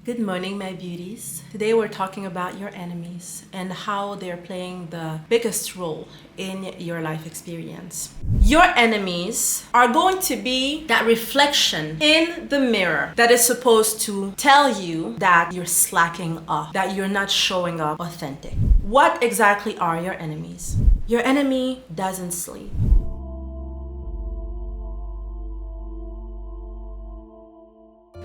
Good morning, my beauties. Today we're talking about your enemies and how they're playing the biggest role in your life experience. Your enemies are going to be that reflection in the mirror that is supposed to tell you that you're slacking off, that you're not showing up authentic. What exactly are your enemies? Your enemy doesn't sleep.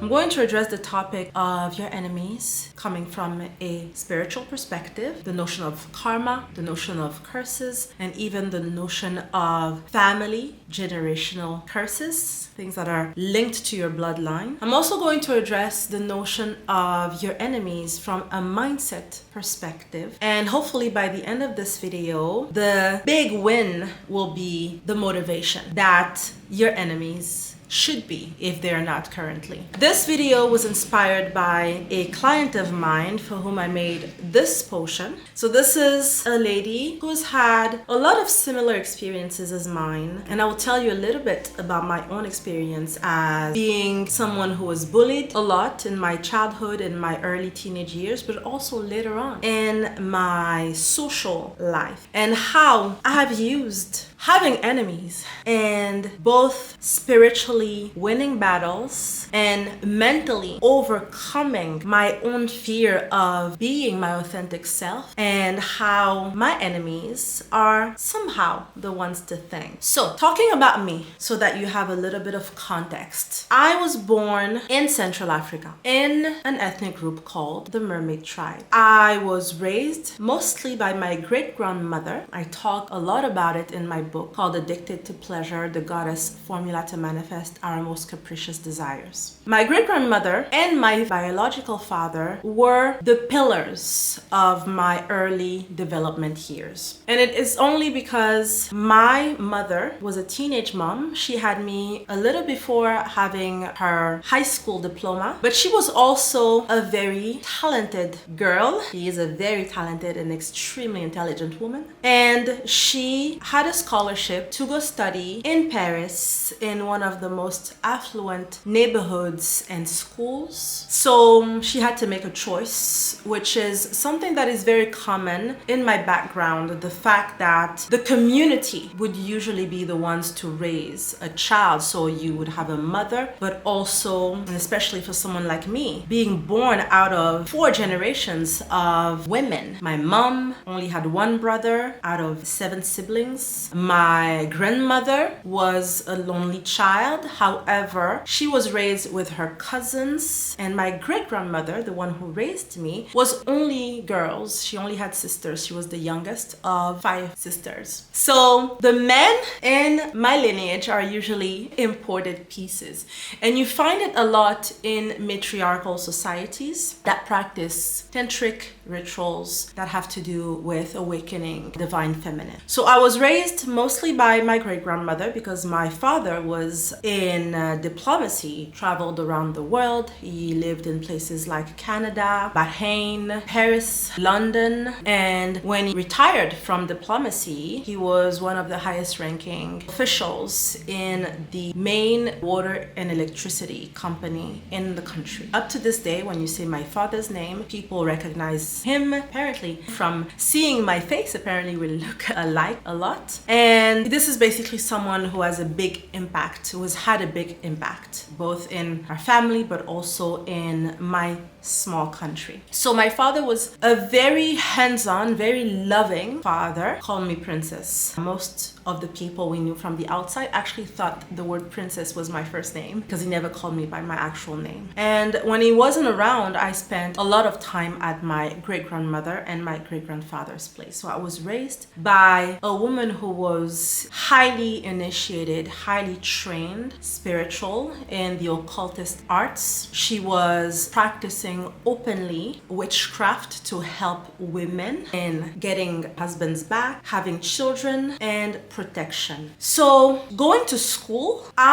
I'm going to address the topic of your enemies coming from a spiritual perspective, the notion of karma, the notion of curses, and even the notion of family, generational curses, things that are linked to your bloodline. I'm also going to address the notion of your enemies from a mindset perspective. And hopefully by the end of this video, the big win will be the motivation that your enemies should be if they're not currently. This video was inspired by a client of mine for whom I made this potion. So this is a lady who's had a lot of similar experiences as mine, and I will tell you a little bit about my own experience as being someone who was bullied a lot in my childhood and my early teenage years, but also later on in my social life, and how I have used having enemies and both spiritually winning battles and mentally overcoming my own fear of being my authentic self, and how my enemies are somehow the ones to thank. So, talking about me so that you have a little bit of context. I was born in Central Africa in an ethnic group called the Mermaid Tribe. I was raised mostly by my great-grandmother. I talk a lot about it in my book called Addicted to Pleasure, the Goddess Formula to Manifest Our Most Capricious Desires. My great-grandmother and my biological father were the pillars of my early development years. And it is only because my mother was a teenage mom. She had me a little before having her high school diploma, but she was also a very talented girl. She is a very talented and extremely intelligent woman. And she had a scholarship to go study in Paris in one of the most affluent neighborhoods and schools. So she had to make a choice, which is something that is very common in my background. The fact that the community would usually be the ones to raise a child. So you would have a mother, but also, and especially for someone like me, being born out of 4 generations of women. My mom only had one brother out of 7 siblings. My grandmother was a lonely child. However, she was raised with her cousins, and my great-grandmother, the one who raised me, was only girls. She only had sisters. She was the youngest of 5 sisters. So the men in my lineage are usually imported pieces, and you find it a lot in matriarchal societies that practice tantric rituals that have to do with awakening divine feminine. So I was raised mostly by my great-grandmother because my father was in diplomacy, traveled around the world. He lived in places like Canada, Bahrain, Paris, London, and when he retired from diplomacy, he was one of the highest ranking officials in the main water and electricity company in the country. Up to this day, when you say my father's name, people recognize him. Apparently, from seeing my face, apparently we look alike a lot. And this is basically someone who has a big impact, who has had a big impact, both in our family, but also in my small country. So my father was a very hands-on, very loving father. Called me princess. Most of the people we knew from the outside actually thought the word princess was my first name because he never called me by my actual name. And when he wasn't around, I spent a lot of time at my great-grandmother and my great-grandfather's place. So I was raised by a woman who was highly initiated, highly trained, spiritual in the occultist arts. She was practicing openly witchcraft to help women in getting husbands back, having children, and protection. So going to school,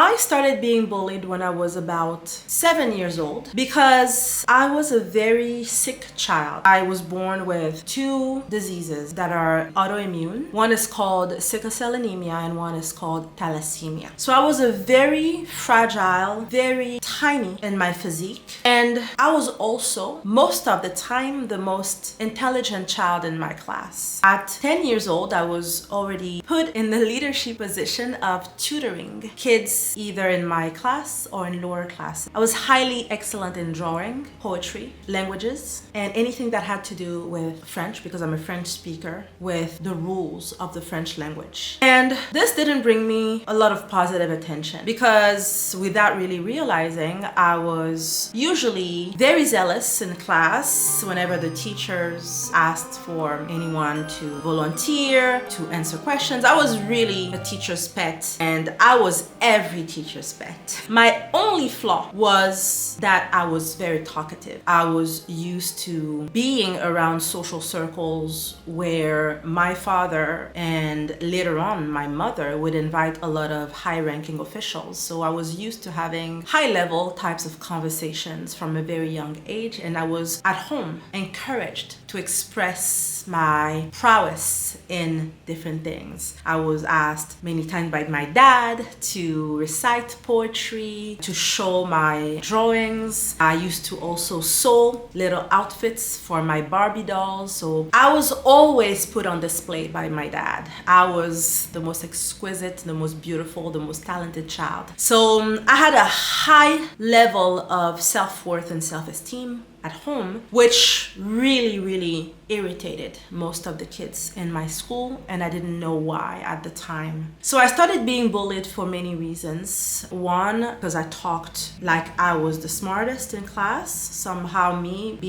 I started being bullied when I was about 7 years old because I was a very sick child. I was born with two diseases that are autoimmune. One is called sickle cell anemia and one is called thalassemia. So I was a very fragile, very tiny in my physique, and I was also most of the time the most intelligent child in my class. At 10 years old, I was already put in the leadership position of tutoring kids either in my class or in lower classes. I was highly excellent in drawing, poetry, languages, and anything that had to do with French, because I'm a French speaker, with the rules of the French language. And this didn't bring me a lot of positive attention because without really realizing, I was usually very zealous in class whenever the teachers asked for anyone to volunteer, to answer questions. I was really a teacher's pet, and I was every teacher's pet. My only flaw was that I was very talkative. I was used to being around social circles where my father and later on my mother would invite a lot of high-ranking officials. So I was used to having high-level types of conversations from a very young age, and I was at home encouraged to express my prowess in different things. I was asked many times by my dad to recite poetry, to show my drawings. I used to also sew little outfits for my Barbie dolls. So I was always put on display by my dad. I was the most exquisite, the most beautiful, the most talented child. So I had a high level of self-worth and self-esteem at home, which really irritated most of the kids in my school, and I didn't know why at the time. So I started being bullied for many reasons. One, because I talked like I was the smartest in class. Somehow me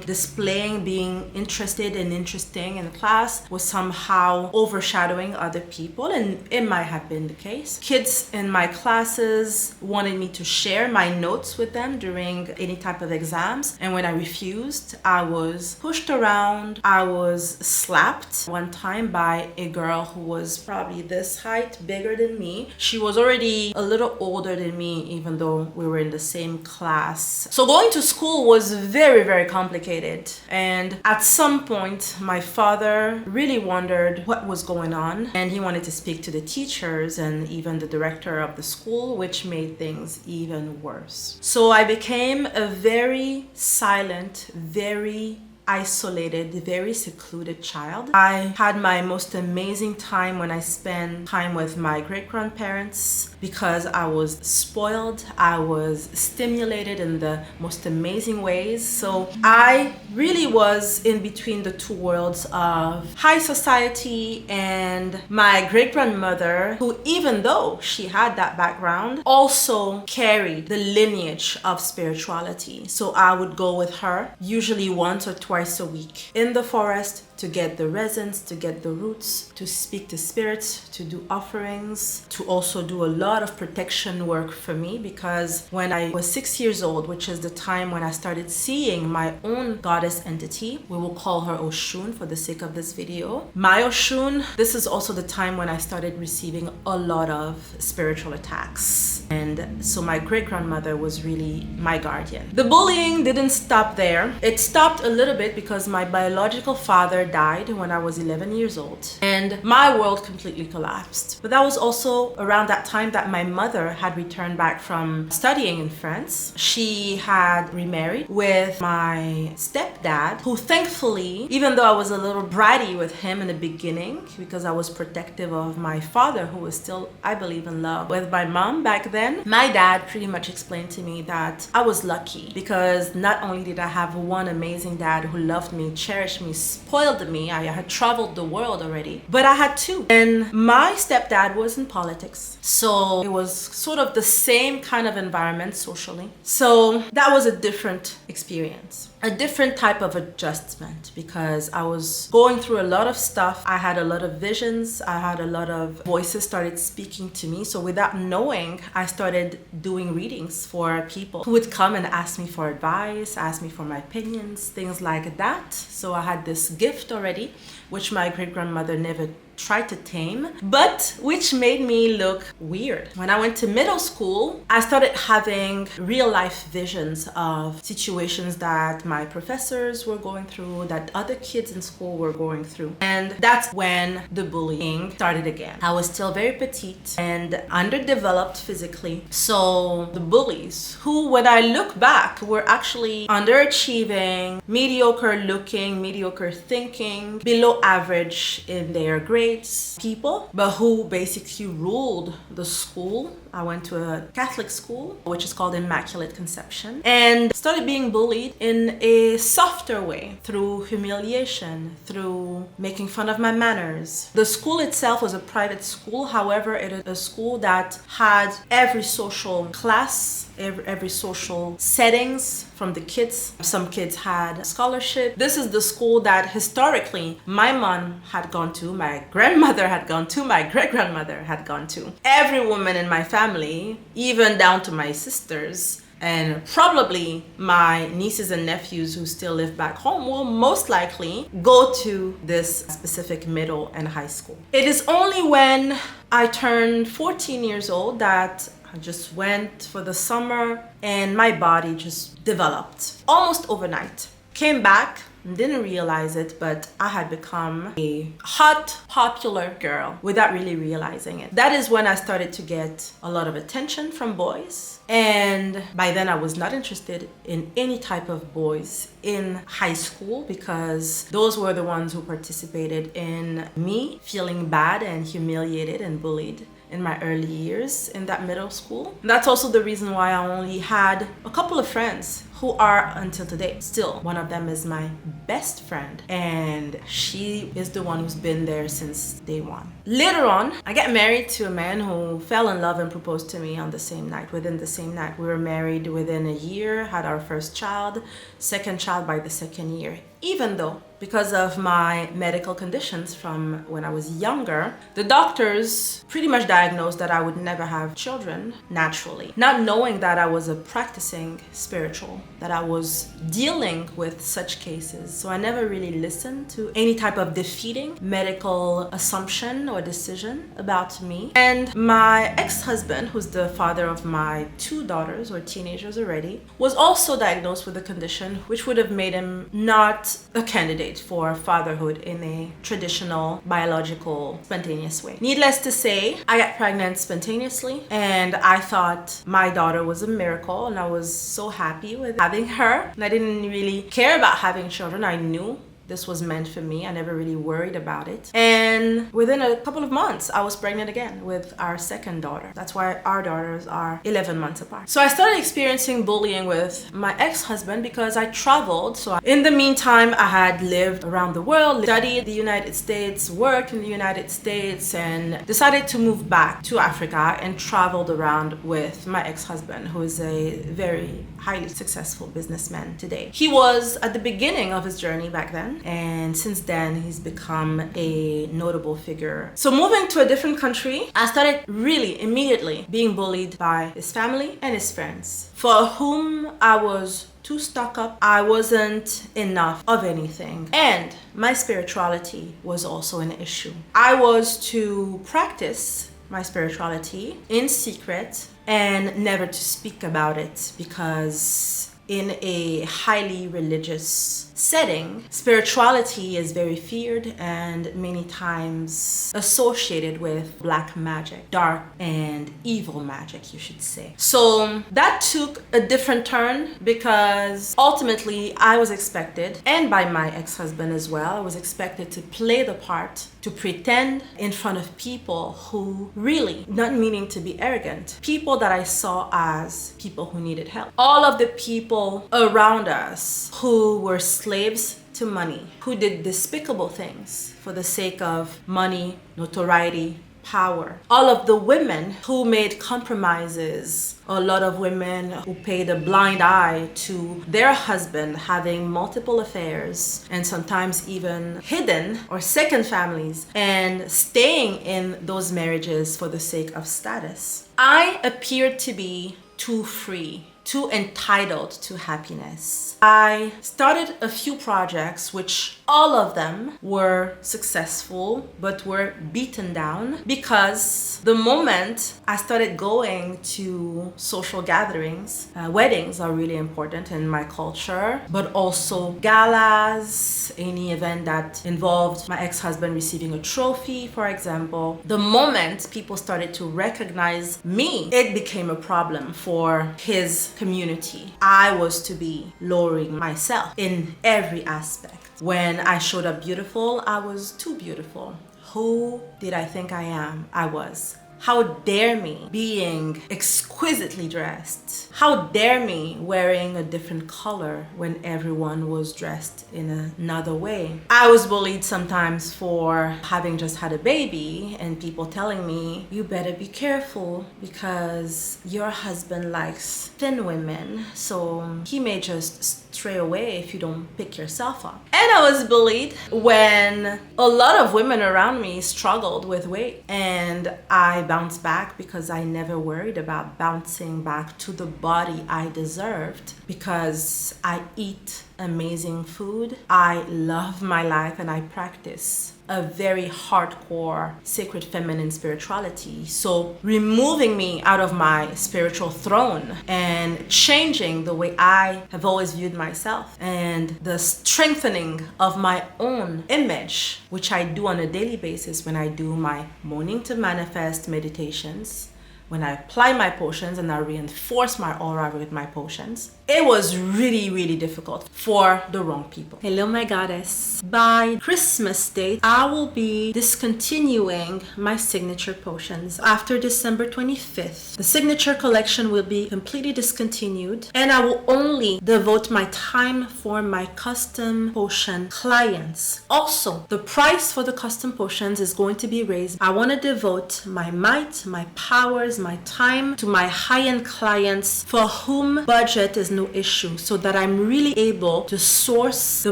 displaying being interested and interesting in class was somehow overshadowing other people, and it might have been the case. Kids in my classes wanted me to share my notes with them during any type of exams, and when I refused, I was pushed around. I was slapped one time by a girl who was probably this height, bigger than me. She was already a little older than me, even though we were in the same class. So going to school was very complicated. And at some point, my father really wondered what was going on, and he wanted to speak to the teachers and even the director of the school, which made things even worse. So I became a very silent, very isolated, very secluded child. I had my most amazing time when I spent time with my great-grandparents because I was spoiled. I was stimulated in the most amazing ways. So I really was in between the two worlds of high society and my great-grandmother, who, even though she had that background, also carried the lineage of spirituality. So I would go with her usually once or twice a week in the forest to get the resins, to get the roots, to speak to spirits, to do offerings, to also do a lot of protection work for me, because when I was 6 years old, which is the time when I started seeing my own goddess entity, we will call her Oshun for the sake of this video. My Oshun, this is also the time when I started receiving a lot of spiritual attacks. And so my great-grandmother was really my guardian. The bullying didn't stop there. It stopped a little bit because my biological father died when I was 11 years old, and my world completely collapsed. But that was also around that time that my mother had returned back from studying in France. She had remarried with my stepdad, who thankfully, even though I was a little bratty with him in the beginning because I was protective of my father, who was still, I believe, in love with my mom back then, my dad pretty much explained to me that I was lucky because not only did I have one amazing dad who loved me, cherished me, spoiled me, I had traveled the world already, but I had two. And my stepdad was in politics, so it was sort of the same kind of environment socially. So that was a different experience, a different type of adjustment, because I was going through a lot of stuff. I had a lot of visions. I had a lot of voices started speaking to me. So without knowing, I started doing readings for people who would come and ask me for advice, ask me for my opinions, things like that. So I had this gift already, which my great-grandmother never tried to tame, but which made me look weird. When I went to middle school, I started having real life visions of situations that my professors were going through, that other kids in school were going through. And that's when the bullying started again. I was still very petite and underdeveloped physically. So the bullies, who when I look back were actually underachieving, mediocre looking, mediocre thinking, below average in their grades people, but who basically ruled the school. I went to a Catholic school, which is called Immaculate Conception, and started being bullied in a softer way through humiliation, through making fun of my manners. The school itself was a private school. However, it is a school that had every social class, every social settings from the kids. Some kids had scholarship. This is the school that historically my mom had gone to, my grandmother had gone to, my great-grandmother had gone to. Every woman in my family, even down to my sisters, and probably my nieces and nephews who still live back home will most likely go to this specific middle and high school. It is only when I turned 14 years old that I just went for the summer and my body just developed almost overnight. Came back, didn't realize it, but I had become a hot, popular girl without really realizing it. That is when I started to get a lot of attention from boys. And by then I was not interested in any type of boys in high school because those were the ones who participated in me feeling bad and humiliated and bullied in my early years in that middle school. And that's also the reason why I only had a couple of friends who are until today. Still, one of them is my best friend and she is the one who's been there since day one. Later on, I got married to a man who fell in love and proposed to me on the same night, within the same night. We were married within a year, had our first child, second child by the second year. Even though, because of my medical conditions from when I was younger, the doctors pretty much diagnosed that I would never have children naturally. Not knowing that I was a practicing spiritual, that I was dealing with such cases. So I never really listened to any type of defeating medical assumption or decision about me. And my ex-husband, who's the father of my two daughters, or teenagers already, was also diagnosed with a condition which would have made him not a candidate for fatherhood in a traditional, biological, spontaneous way. Needless to say, I got pregnant spontaneously and I thought my daughter was a miracle and I was so happy with having her. And I didn't really care about having children. I knew this was meant for me. I never really worried about it. And within a couple of months, I was pregnant again with our second daughter. That's why our daughters are 11 months apart. So I started experiencing bullying with my ex-husband because I traveled. So in the meantime, I had lived around the world, studied the United States, worked in the United States, and decided to move back to Africa and traveled around with my ex-husband, who is a very highly successful businessman today. He was at the beginning of his journey back then, and since then he's become a notable figure. So moving to a different country, I started really immediately being bullied by his family and his friends, for whom I was too stuck up. I wasn't enough of anything, and my spirituality was also an issue. I was to practice my spirituality in secret and never to speak about it, because in a highly religious setting, spirituality is very feared and many times associated with black magic, dark and evil magic, you should say. So that took a different turn because ultimately I was expected, and by my ex-husband as well, I was expected to play the part, to pretend in front of people who really, not meaning to be arrogant, people that I saw as people who needed help. All of the people around us who were slaves to money, who did despicable things for the sake of money, notoriety, power. All of the women who made compromises, a lot of women who paid a blind eye to their husband having multiple affairs and sometimes even hidden or second families and staying in those marriages for the sake of status. I appeared to be too free, too entitled to happiness. I started a few projects which all of them were successful, but were beaten down because the moment I started going to social gatherings, weddings are really important in my culture, but also galas, any event that involved my ex-husband receiving a trophy, for example. The moment people started to recognize me, it became a problem for his community. I was to be lowering myself in every aspect. When I showed up beautiful, I was too beautiful. Who did I think I am? I was. How dare me being exquisitely dressed? How dare me wearing a different color when everyone was dressed in another way? I was bullied sometimes for having just had a baby and people telling me, you better be careful because your husband likes thin women, so he may just stray away if you don't pick yourself up. And I was bullied when a lot of women around me struggled with weight, and I bounced back because I never worried about bouncing back to the body I deserved because I eat amazing food. I love my life and I practice a very hardcore sacred feminine spirituality. So removing me out of my spiritual throne and changing the way I have always viewed myself and the strengthening of my own image, which I do on a daily basis when I do my morning to manifest meditations, when I apply my potions and I reinforce my aura with my potions. It was really, really difficult for the wrong people. Hello, my goddess. By Christmas date, I will be discontinuing my signature potions. After December 25th, the signature collection will be completely discontinued, and I will only devote my time for my custom potion clients. Also, the price for the custom potions is going to be raised. I want to devote my might, my powers, my time to my high-end clients for whom budget is no issue, so that I'm really able to source the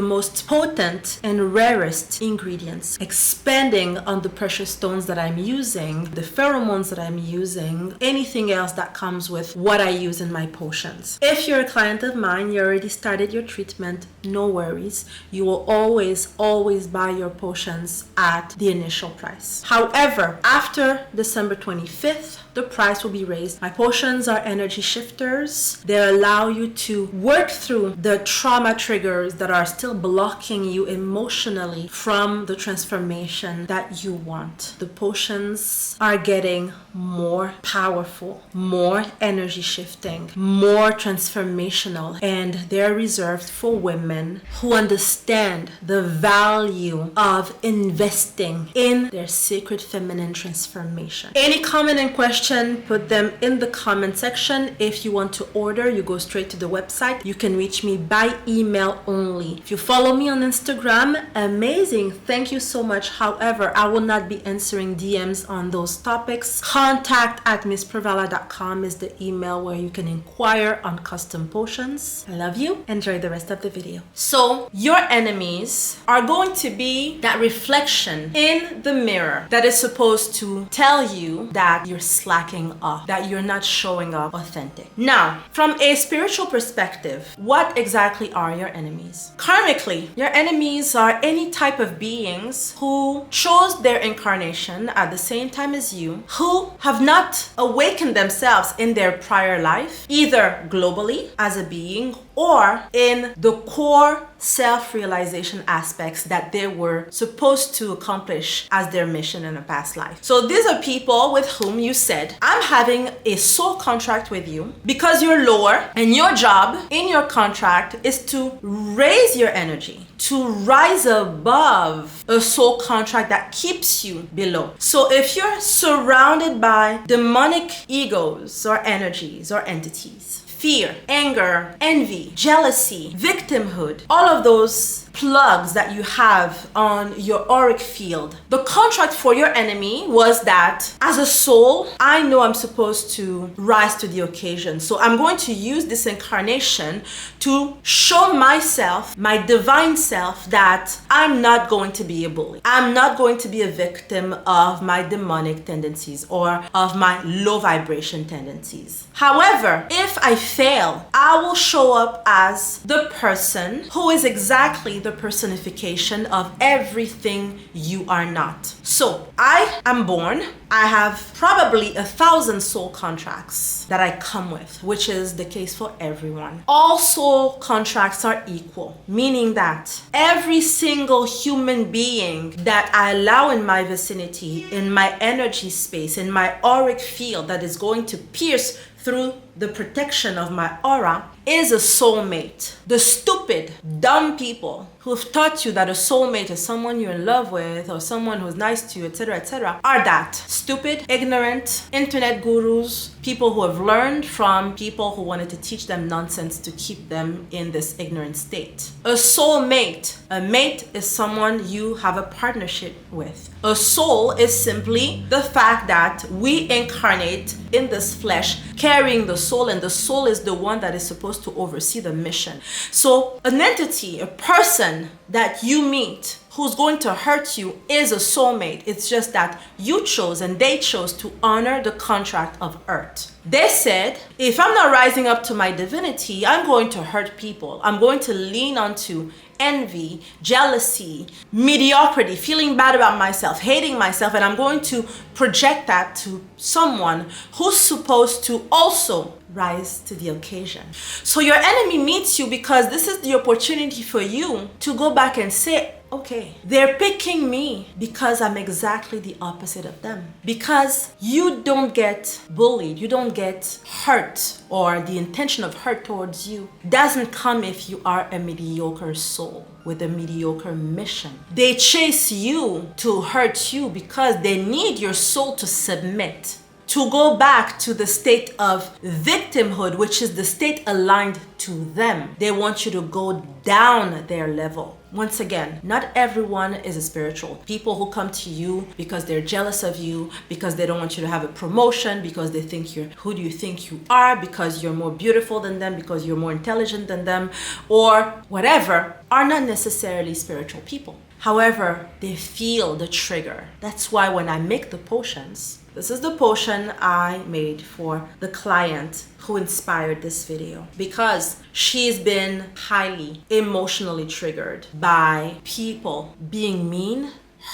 most potent and rarest ingredients, expanding on the precious stones that I'm using, the pheromones that I'm using, anything else that comes with what I use in my potions. If you're a client of mine, you already started your treatment, no worries. You will always buy your potions at the initial price. However, after December 25th, the price will be raised. My potions are energy shifters. They allow you to work through the trauma triggers that are still blocking you emotionally from the transformation that you want. The potions are getting more powerful, more energy shifting, more transformational, and they're reserved for women who understand the value of investing in their sacred feminine transformation. Any comment and question, put them in the comment section. If you want to order, you go straight to the website. You can reach me by email only. If you follow me on Instagram, amazing, thank you so much. However, I will not be answering DMs on those topics. contact@misspravala.com is the email where you can inquire on custom potions. I love you. Enjoy the rest of the video. So your enemies are going to be that reflection in the mirror that is supposed to tell you that you're slacking off, that you're not showing up authentic. Now, from a spiritual perspective, what exactly are your enemies? Karmically, your enemies are any type of beings who chose their incarnation at the same time as you, who have not awakened themselves in their prior life, either globally as a being or in the core self-realization aspects that they were supposed to accomplish as their mission in a past life. So these are people with whom you said, I'm having a soul contract with you because you're lower, and your job in your contract is to raise your energy, to rise above a soul contract that keeps you below. So if you're surrounded by demonic egos or energies or entities, fear, anger, envy, jealousy, victimhood, all of those plugs that you have on your auric field. The contract for your enemy was that as a soul, I know I'm supposed to rise to the occasion. So I'm going to use this incarnation to show myself, my divine self, that I'm not going to be a bully. I'm not going to be a victim of my demonic tendencies or of my low vibration tendencies. However, if I fail, I will show up as the person who is exactly the personification of everything you are not. So I am born. I have probably 1,000 soul contracts that I come with, which is the case for everyone. All soul contracts are equal, meaning that every single human being that I allow in my vicinity, in my energy space, in my auric field that is going to pierce through the protection of my aura is a soulmate. The stupid, dumb people who have taught you that a soulmate is someone you're in love with or someone who's nice to you, etc., are that. Stupid, ignorant, internet gurus, people who have learned from people who wanted to teach them nonsense to keep them in this ignorant state. A soulmate. A mate is someone you have a partnership with. A soul is simply the fact that we incarnate in this flesh carrying the soul, and the soul is the one that is supposed to oversee the mission. So an entity, a person that you meet who's going to hurt you is a soulmate. It's just that you chose and they chose to honor the contract of earth. They said, if I'm not rising up to my divinity, I'm going to hurt people. I'm going to lean onto envy, jealousy, mediocrity, feeling bad about myself, hating myself, and I'm going to project that to someone who's supposed to also rise to the occasion. So your enemy meets you because this is the opportunity for you to go back and say, okay, they're picking me because I'm exactly the opposite of them. Because you don't get bullied, you don't get hurt, or the intention of hurt towards you doesn't come if you are a mediocre soul with a mediocre mission. They chase you to hurt you because they need your soul to submit, to go back to the state of victimhood, which is the state aligned to them. They want you to go down their level. Once again, not everyone is a spiritual. People who come to you because they're jealous of you, because they don't want you to have a promotion, because they think who do you think you are, because you're more beautiful than them, because you're more intelligent than them, or whatever, are not necessarily spiritual people. However, they feel the trigger. That's why when I make the potions, this is the potion I made for the client who inspired this video, because she's been highly emotionally triggered by people being mean,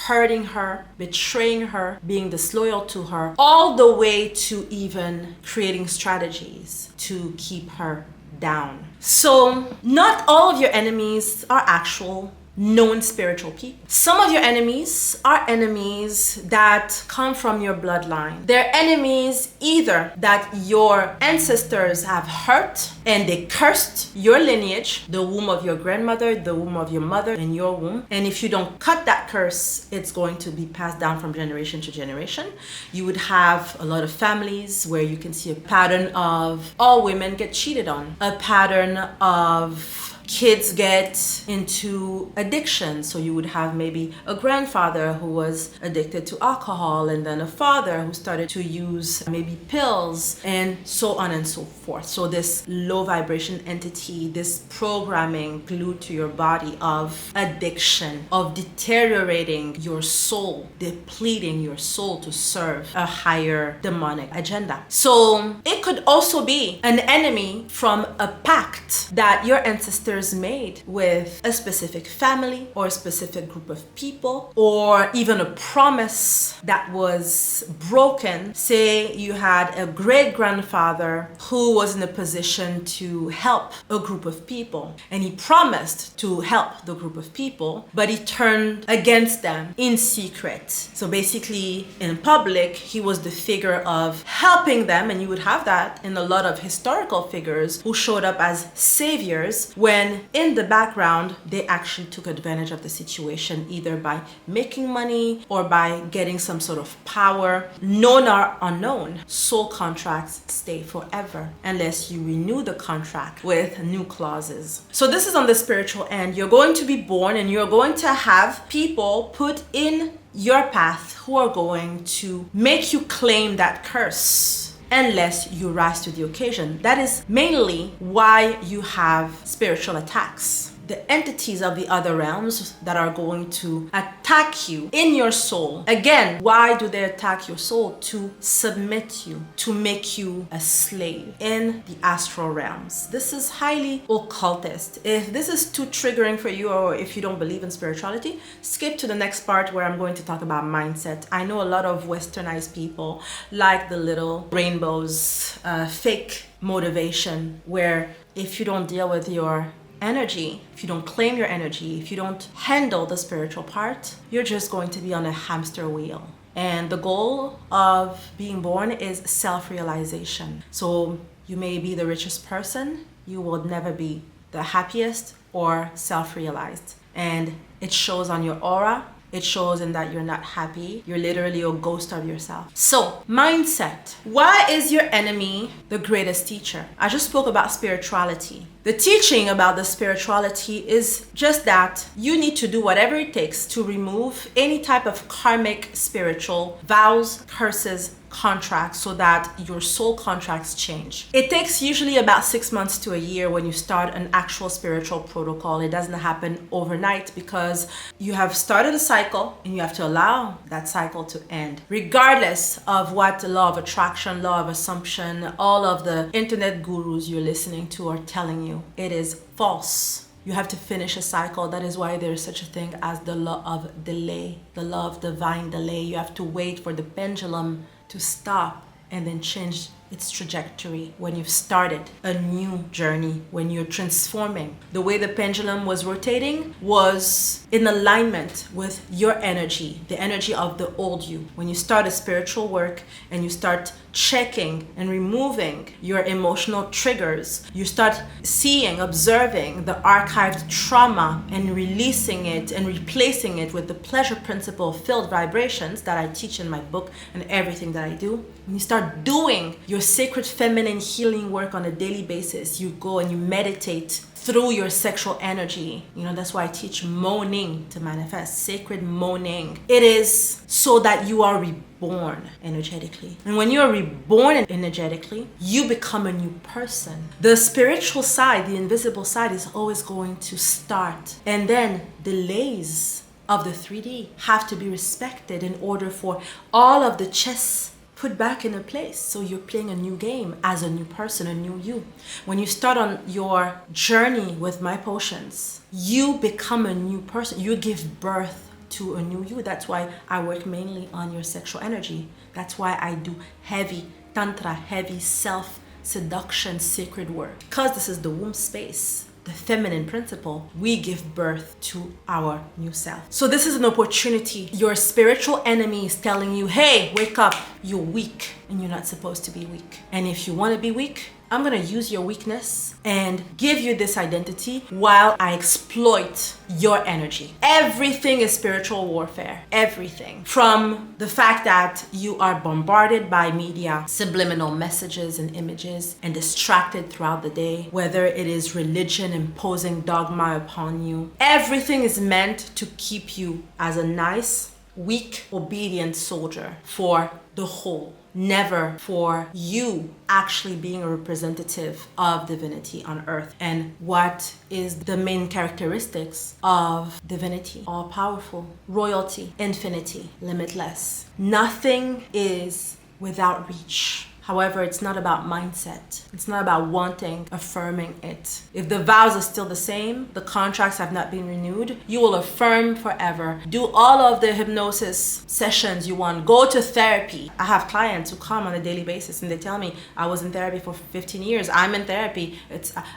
hurting her, betraying her, being disloyal to her, all the way to even creating strategies to keep her down. So not all of your enemies are actual known spiritual people. Some of your enemies are enemies that come from your bloodline. They're enemies either that your ancestors have hurt and they cursed your lineage, the womb of your grandmother, the womb of your mother, and your womb. And if you don't cut that curse, it's going to be passed down from generation to generation. You would have a lot of families where you can see a pattern of all women get cheated on, a pattern of kids get into addiction. So you would have maybe a grandfather who was addicted to alcohol, and then a father who started to use maybe pills, and so on and so forth. So this low vibration entity, this programming glued to your body of addiction, of deteriorating your soul, depleting your soul to serve a higher demonic agenda. So it could also be an enemy from a pact that your ancestors made with a specific family or a specific group of people, or even a promise that was broken. Say you had a great grandfather who was in a position to help a group of people, and he promised to help the group of people, but he turned against them in secret. So basically in public he was the figure of helping them, and you would have that in a lot of historical figures who showed up as saviors, when in the background they actually took advantage of the situation, either by making money or by getting some sort of power. Known or unknown, soul contracts stay forever unless you renew the contract with new clauses. So this is on the spiritual end. You're going to be born and you're going to have people put in your path who are going to make you claim that curse unless you rise to the occasion. That is mainly why you have spiritual attacks. the entities of the other realms that are going to attack you in your soul. Again, why do they attack your soul? To submit you, to make you a slave in the astral realms. This is highly occultist. If this is too triggering for you, or if you don't believe in spirituality, skip to the next part where I'm going to talk about mindset. I know a lot of westernized people like the little rainbows, fake motivation, where if you don't deal with your energy, if you don't claim your energy, if you don't handle the spiritual part, you're just going to be on a hamster wheel. And the goal of being born is self-realization. So you may be the richest person, you will never be the happiest or self-realized. And it shows on your aura. It shows in that you're not happy. You're literally a ghost of yourself. So, mindset. Why is your enemy the greatest teacher? I just spoke about spirituality. The teaching about the spirituality is just that you need to do whatever it takes to remove any type of karmic spiritual vows, curses, contracts, so that your soul contracts change. It takes usually about 6 months to a year when you start an actual spiritual protocol. It doesn't happen overnight because you have started a cycle and you have to allow that cycle to end. Regardless of what the law of attraction, law of assumption, all of the internet gurus you're listening to are telling you, it is false. You have to finish a cycle. That is why there is such a thing as the law of delay, the law of divine delay. You have to wait for the pendulum to stop and then change its trajectory when you've started a new journey, when you're transforming. The way the pendulum was rotating was in alignment with your energy, the energy of the old you. When you start a spiritual work and you start checking and removing your emotional triggers, you start seeing, observing the archived trauma and releasing it and replacing it with the pleasure principle filled vibrations that I teach in my book and everything that I do. When you start doing your sacred feminine healing work on a daily basis, you go and you meditate through your sexual energy. You know, that's why I teach moaning to manifest, sacred moaning. It is so that you are reborn energetically. And when you are reborn energetically, you become a new person. The spiritual side, the invisible side, is always going to start. And then delays of the 3D have to be respected in order for all of the chess put back in a place. So you're playing a new game as a new person, a new you. When you start on your journey with my potions, you become a new person. You give birth to a new you. That's why I work mainly on your sexual energy. That's why I do heavy tantra, heavy self-seduction, sacred work. Because this is the womb space, the feminine principle, we give birth to our new self. So this is an opportunity. Your spiritual enemy is telling you, hey, wake up, you're weak and you're not supposed to be weak. And if you want to be weak, I'm going to use your weakness and give you this identity while I exploit your energy. Everything is spiritual warfare. Everything. From the fact that you are bombarded by media, subliminal messages and images, and distracted throughout the day, whether it is religion imposing dogma upon you. Everything is meant to keep you as a nice, weak, obedient soldier for the whole. Never for you actually being a representative of divinity on earth. And what is the main characteristics of divinity? All powerful, royalty, infinity, limitless. Nothing is without reach. However, it's not about mindset. It's not about wanting, affirming it. If the vows are still the same, the contracts have not been renewed, you will affirm forever. Do all of the hypnosis sessions you want. Go to therapy. I have clients who come on a daily basis and they tell me, I was in therapy for 15 years. I'm in therapy.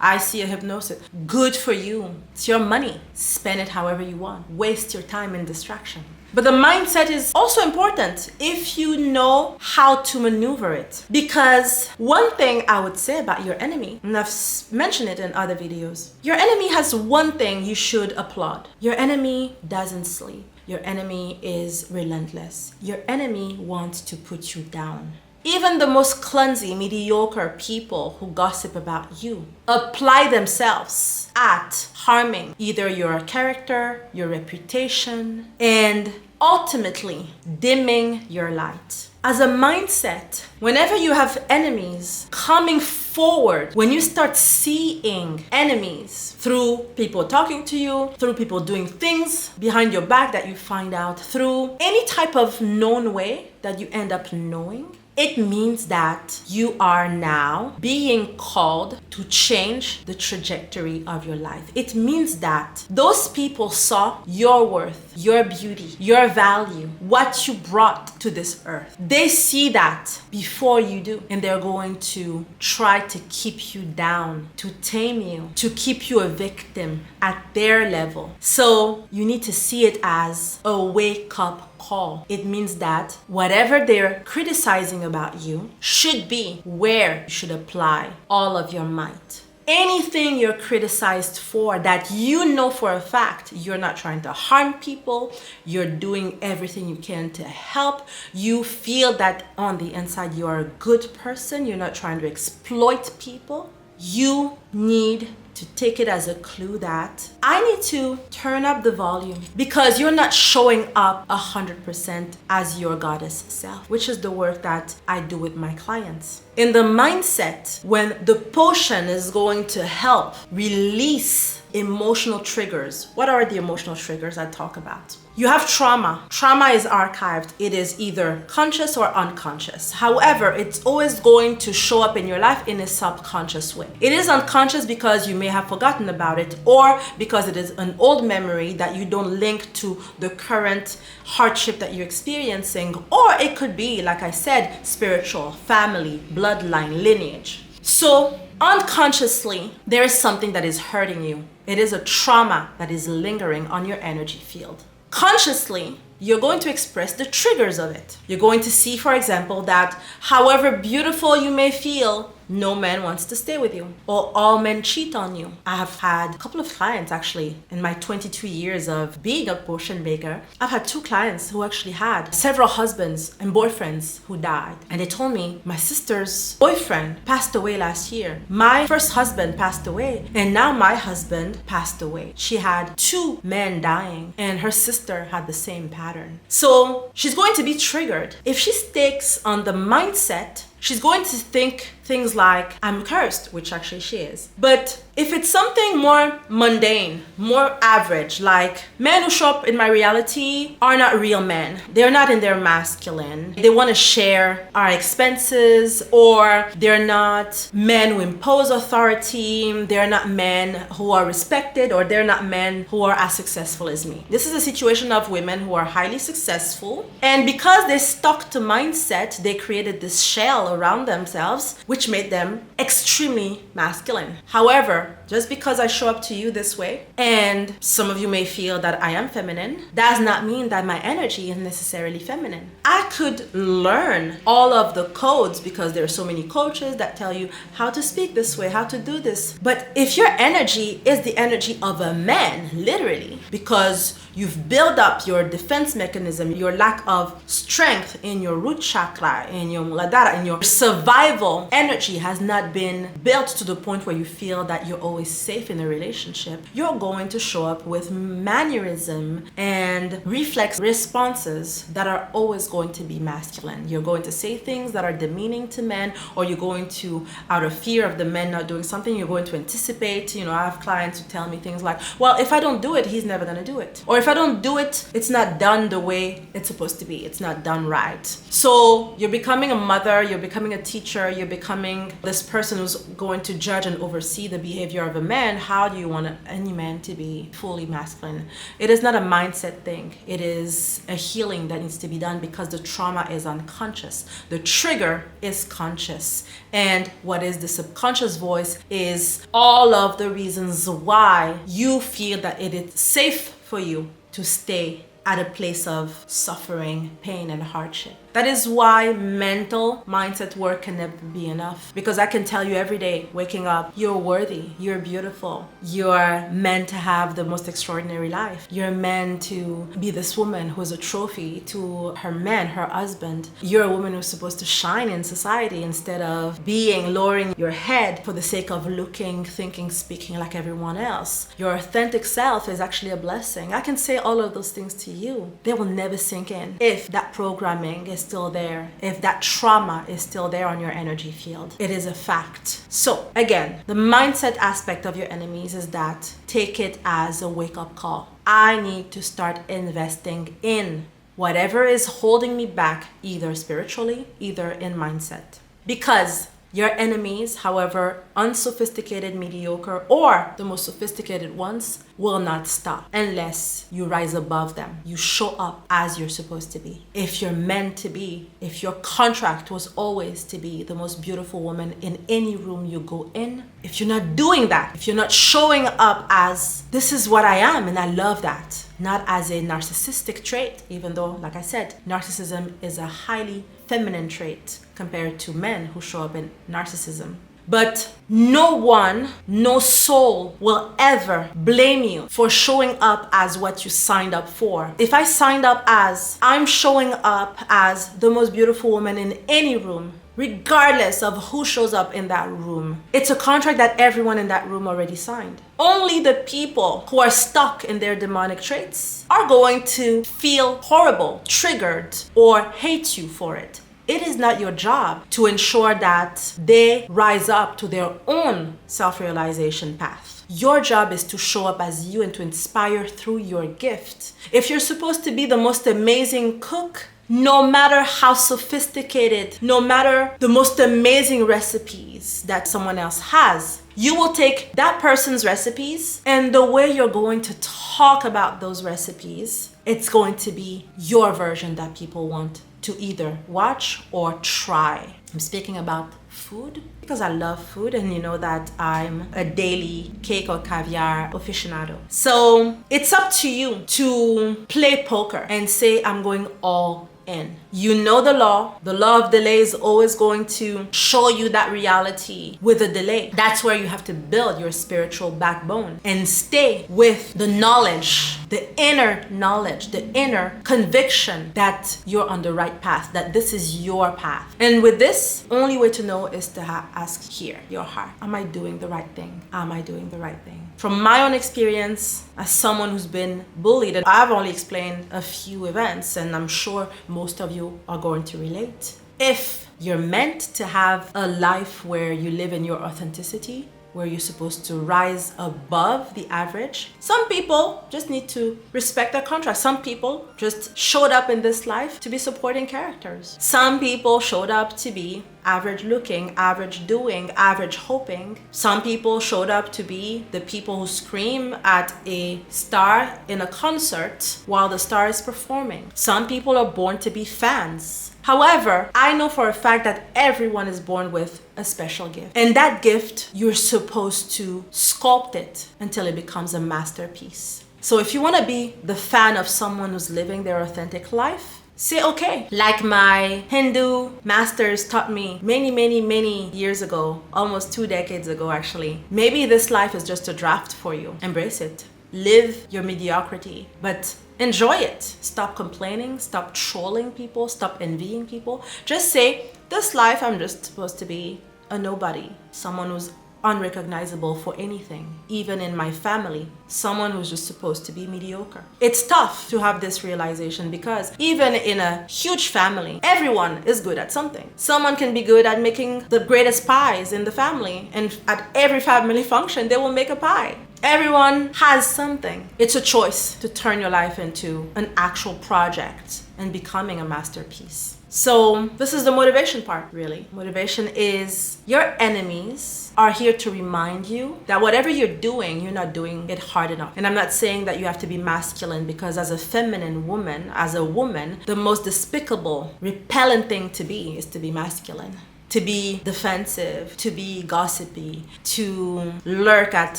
I see a hypnosis. Good for you. It's your money. Spend it however you want. Waste your time in distraction. But the mindset is also important if you know how to maneuver it. Because one thing I would say about your enemy, and I've mentioned it in other videos, your enemy has one thing you should applaud. Your enemy doesn't sleep. Your enemy is relentless. Your enemy wants to put you down. Even the most clumsy, mediocre people who gossip about you apply themselves at harming either your character, your reputation, and ultimately dimming your light. as a mindset, whenever you have enemies coming forward, when you start seeing enemies through people talking to you, through people doing things behind your back that you find out, through any type of known way that you end up knowing, it means that you are now being called to change the trajectory of your life. It means that those people saw your worth, your beauty, your value, what you brought to this earth. They see that before you do, and they're going to try to keep you down, to tame you, to keep you a victim at their level. So you need to see it as a wake-up call. It means that whatever they're criticizing about you should be where you should apply all of your might. Anything you're criticized for that you know for a fact you're not trying to harm people, you're doing everything you can to help, you feel that on the inside you are a good person, you're not trying to exploit people, you need to take it as a clue that I need to turn up the volume, because you're not showing up 100% as your goddess self, which is the work that I do with my clients. In the mindset, when the potion is going to help release emotional triggers. What are the emotional triggers I talk about? You have trauma. Trauma is archived. It is either conscious or unconscious. However, it's always going to show up in your life in a subconscious way. It is unconscious because you may have forgotten about it, or because it is an old memory that you don't link to the current hardship that you're experiencing. Or it could be, like I said, spiritual, family, bloodline, lineage. So unconsciously, there is something that is hurting you. It is a trauma that is lingering on your energy field. Consciously, you're going to express the triggers of it. You're going to see, for example, that however beautiful you may feel, no man wants to stay with you, or all men cheat on you. I have had a couple of clients actually in my 22 years of being a potion maker. I've had 2 clients who actually had several husbands and boyfriends who died. And they told me, my sister's boyfriend passed away last year. My first husband passed away, and now my husband passed away. She had 2 men dying, and her sister had the same pattern. So she's going to be triggered. If she sticks on the mindset, she's going to think things like, I'm cursed, which actually she is. But if it's something more mundane, more average, like men who show up in my reality are not real men. They're not in their masculine. They want to share our expenses, or they're not men who impose authority. They're not men who are respected, or they're not men who are as successful as me. This is a situation of women who are highly successful. And because they stuck to mindset, they created this shell around themselves, which made them extremely masculine. However, just because I show up to you this way, and some of you may feel that I am feminine, does not mean that my energy is necessarily feminine. I could learn all of the codes, because there are so many coaches that tell you how to speak this way, how to do this. But if your energy is the energy of a man, literally, because you've built up your defense mechanism, your lack of strength in your root chakra, in your muladhara, in your survival energy has not been built to the point where you feel that you're always safe in a relationship, you're going to show up with mannerism and reflex responses that are always going to be masculine. You're going to say things that are demeaning to men, or you're going to, out of fear of the men not doing something, you're going to anticipate. I have clients who tell me things like, well, if I don't do it, he's never going to do it. Or if I don't do it, it's not done the way it's supposed to be. It's not done right. So you're becoming a mother, you're becoming a teacher, you're becoming this person who's going to judge and oversee the behavior of a man. How do you want any man to be fully masculine? It is not a mindset thing. It is a healing that needs to be done, because the trauma is unconscious. The trigger is conscious. And what is the subconscious voice is all of the reasons why you feel that it is safe for you to stay at a place of suffering, pain, and hardship. That is why mental mindset work can never be enough. Because I can tell you every day, waking up, you're worthy, you're beautiful, you're meant to have the most extraordinary life. You're meant to be this woman who's a trophy to her man, her husband. You're a woman who's supposed to shine in society instead of lowering your head for the sake of looking, thinking, speaking like everyone else. Your authentic self is actually a blessing. I can say all of those things to you. They will never sink in if that programming is still there, if that trauma is still there on your energy field. It is a fact. So again, the mindset aspect of your enemies is that take it as a wake-up call. I need to start investing in whatever is holding me back, either spiritually, either in mindset. Because your enemies, however unsophisticated, mediocre, or the most sophisticated ones, will not stop unless you rise above them. You show up as you're supposed to be. If you're meant to be, if your contract was always to be the most beautiful woman in any room you go in, if you're not doing that, if you're not showing up as this is what I am and I love that, not as a narcissistic trait, even though, like I said, narcissism is a highly feminine trait compared to men who show up in narcissism. But no one, no soul will ever blame you for showing up as what you signed up for. If I signed up as, I'm showing up as the most beautiful woman in any room, regardless of who shows up in that room, it's a contract that everyone in that room already signed. Only the people who are stuck in their demonic traits are going to feel horrible, triggered, or hate you for it. It is not your job to ensure that they rise up to their own self-realization path. Your job is to show up as you and to inspire through your gift. If you're supposed to be the most amazing cook, no matter how sophisticated, no matter the most amazing recipes that someone else has, you will take that person's recipes and the way you're going to talk about those recipes, it's going to be your version that people want to either watch or try. I'm speaking about food because I love food, and you know that I'm a daily cake or caviar aficionado. So it's up to you to play poker and say, I'm going all in. You know the law. The law of delay is always going to show you that reality with a delay. That's where you have to build your spiritual backbone and stay with the knowledge, the inner knowledge, the inner conviction that you're on the right path, that this is your path. And with this, only way to know is to ask here, your heart. Am I doing the right thing? Am I doing the right thing? From my own experience, as someone who's been bullied, and I've only explained a few events, and I'm sure most of you are going to relate. If you're meant to have a life where you live in your authenticity, where you're supposed to rise above the average, some people just need to respect their contract. Some people just showed up in this life to be supporting characters. Some people showed up to be average looking, average doing, average hoping. Some people showed up to be the people who scream at a star in a concert while the star is performing. Some people are born to be fans. However, I know for a fact that everyone is born with a special gift. And that gift, you're supposed to sculpt it until it becomes a masterpiece. So if you want to be the fan of someone who's living their authentic life, say, okay, like my Hindu masters taught me many years ago, almost 2 decades ago actually, maybe this life is just a draft for you. Embrace it. Live your mediocrity, but enjoy it. Stop complaining, stop trolling people, stop envying people. Just say, this life I'm just supposed to be a nobody, someone who's unrecognizable for anything, even in my family, someone who's just supposed to be mediocre. It's tough to have this realization because even in a huge family, everyone is good at something. Someone can be good at making the greatest pies in the family, and at every family function, they will make a pie. Everyone has something. It's a choice to turn your life into an actual project and becoming a masterpiece. So this is the motivation part, really. Motivation is your enemies are here to remind you that whatever you're doing, you're not doing it hard enough. And I'm not saying that you have to be masculine, because as a feminine woman, as a woman, the most despicable, repellent thing to be is to be masculine. To be defensive, to be gossipy, to lurk at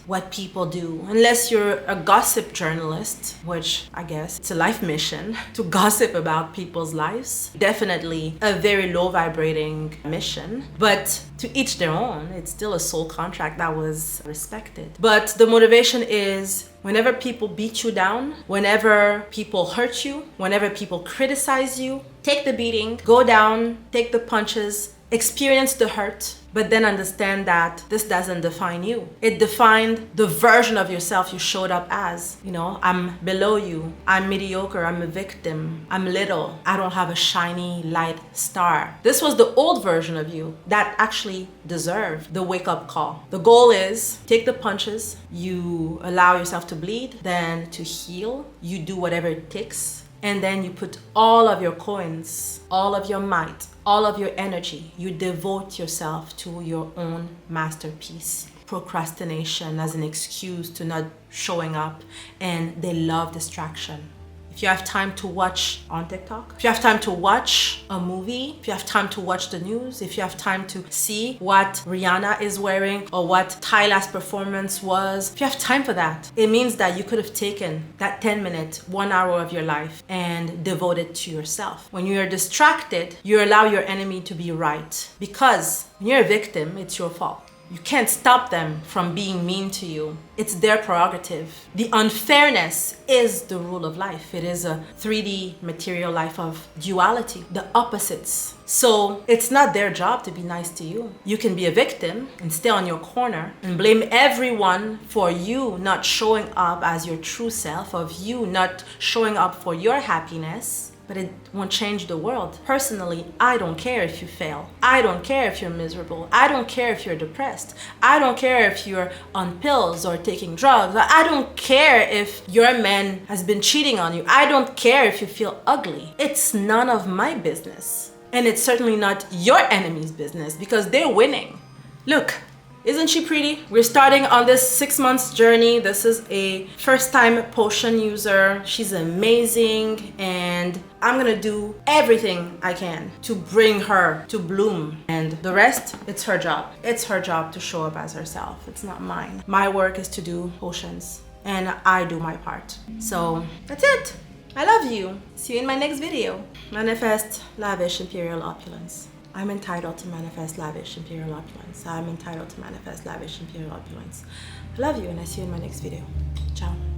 what people do. Unless you're a gossip journalist, which I guess it's a life mission to gossip about people's lives. Definitely a very low vibrating mission, but to each their own. It's still a soul contract that was respected. But the motivation is whenever people beat you down, whenever people hurt you, whenever people criticize you, take the beating, go down, take the punches, experience the hurt, But then understand that this doesn't define you. It defined the version of yourself you showed up as. You know, I'm below you. I'm mediocre. I'm a victim. I'm little. I don't have a shiny light star. This was the old version of you that actually deserved the wake-up call. The goal is take the punches. You allow yourself to bleed, then to heal. You do whatever it takes. And then you put all of your coins, all of your might, all of your energy. You devote yourself to your own masterpiece. Procrastination as an excuse to not showing up, and they love distraction. If you have time to watch on TikTok, if you have time to watch a movie, if you have time to watch the news, if you have time to see what Rihanna is wearing or what Tyla's performance was, if you have time for that, it means that you could have taken that 10-minute, 1 hour of your life and devoted to yourself. When you're distracted, you allow your enemy to be right, because when you're a victim, it's your fault. You can't stop them from being mean to you. It's their prerogative. The unfairness is the rule of life. It is a 3D material life of duality, the opposites. So it's not their job to be nice to you. You can be a victim and stay on your corner and blame everyone for you not showing up as your true self, of you not showing up for your happiness. But it won't change the world. Personally, I don't care if you fail. I don't care if you're miserable. I don't care if you're depressed. I don't care if you're on pills or taking drugs. I don't care if your man has been cheating on you. I don't care if you feel ugly. It's none of my business. And it's certainly not your enemy's business, because they're winning. Look, isn't she pretty? We're starting on this 6 months journey. This is a first-time potion user. She's amazing, and I'm gonna do everything I can to bring her to bloom. And the rest, it's her job. It's her job to show up as herself. It's not mine. My work is to do potions, and I do my part. So that's it. I love you. See you in my next video. Manifest lavish imperial opulence. I'm entitled to manifest lavish imperial opulence. I'm entitled to manifest lavish imperial opulence. I love you, and I see you in my next video. Ciao.